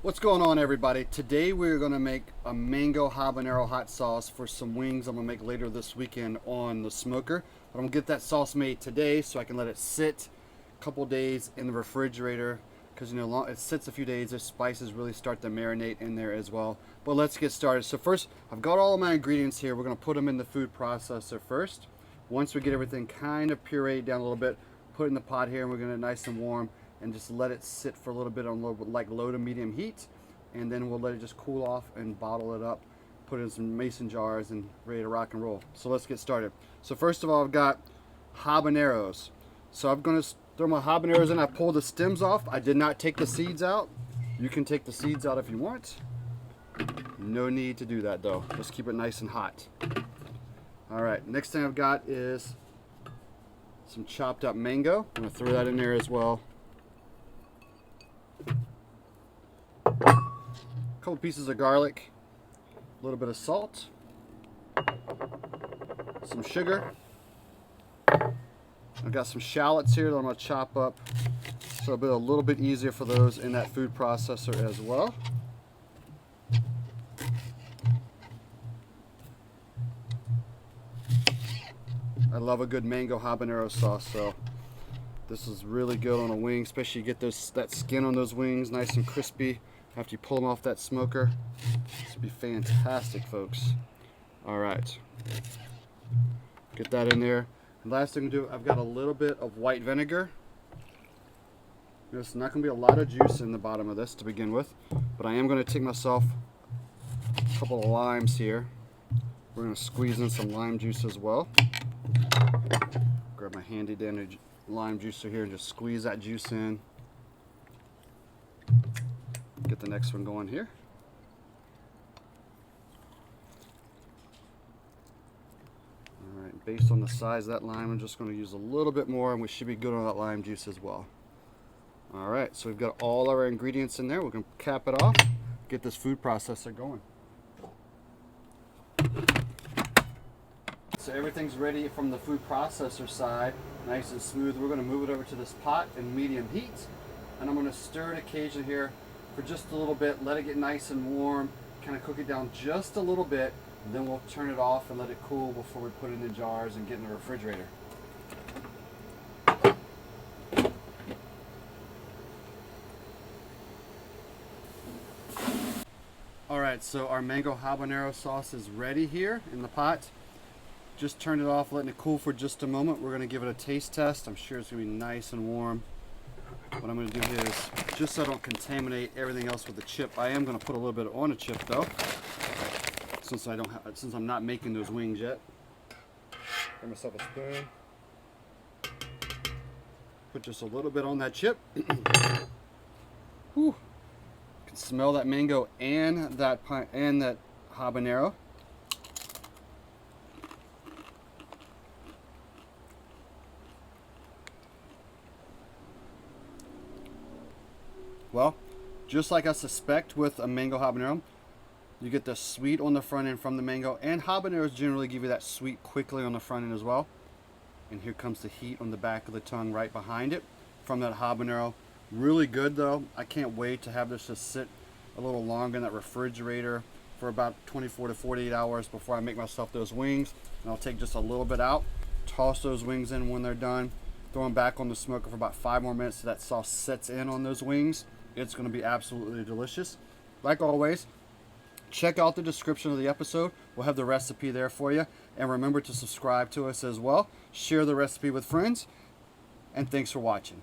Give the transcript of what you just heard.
What's going on, everybody? Today we're going to make a mango habanero hot sauce for some wings I'm going to make later this weekend on the smoker. But I'm going to get that sauce made today so I can let it sit a couple days in the refrigerator, because it sits a few days, the spices really start to marinate in there as well. But let's get started. So first, I've got all of my ingredients here. We're going to put them in the food processor first. Once we get everything kind of pureed down a little bit, put it in the pot here, and we're going to nice and warm and just let it sit for a little bit on low to medium heat, and then we'll let it just cool off and bottle it up, put it in some mason jars, and ready to rock and roll. So let's get started. So first of all, I've got habaneros. So I'm going to throw my habaneros in. I pulled the stems off. I did not take the seeds out. You can take the seeds out if you want. No need to do that though. Just keep it nice and hot. All right, next thing I've got is some chopped up mango. I'm going to throw that in there as well. A couple pieces of garlic, a little bit of salt, some sugar. I've got some shallots here that I'm going to chop up so it'll be a little bit easier for those in that food processor as well. I love a good mango habanero sauce, so this is really good on a wing, especially you get that skin on those wings nice and crispy after you pull them off that smoker. This would be fantastic, folks. All right, get that in there. And last thing to do, I've got a little bit of white vinegar. There's not going to be a lot of juice in the bottom of this to begin with, but I am going to take myself a couple of limes here. We're going to squeeze in some lime juice as well. Grab my handy dandy lime juicer here and just squeeze that juice in. Get the next one going here. Alright, based on the size of that lime, I'm just going to use a little bit more, and we should be good on that lime juice as well. Alright, so we've got all our ingredients in there. We're going to cap it off, get this food processor going. So everything's ready from the food processor side, nice and smooth. We're going to move it over to this pot in medium heat, and I'm going to stir it occasionally here for just a little bit, let it get nice and warm, kind of cook it down just a little bit, and then we'll turn it off and let it cool before we put it in the jars and get in the refrigerator. Alright, so our mango habanero sauce is ready here in the pot. Just turned it off, letting it cool for just a moment. We're going to give it a taste test. I'm sure it's going to be nice and warm. What I'm going to do here is, just so I don't contaminate everything else with the chip, I am going to put a little bit on a chip though, since I'm not making those wings yet. Get myself a spoon. Put just a little bit on that chip. Whew. You can smell that mango and that habanero. Well, just like I suspect with a mango habanero, you get the sweet on the front end from the mango, and habaneros generally give you that sweet quickly on the front end as well. And here comes the heat on the back of the tongue right behind it from that habanero. Really good though. I can't wait to have this just sit a little longer in that refrigerator for about 24 to 48 hours before I make myself those wings. And I'll take just a little bit out, toss those wings in when they're done, throw them back on the smoker for about 5 more minutes so that sauce sets in on those wings. It's going to be absolutely delicious. Like always, check out the description of the episode. We'll have the recipe there for you. And remember to subscribe to us as well. Share the recipe with friends. And thanks for watching.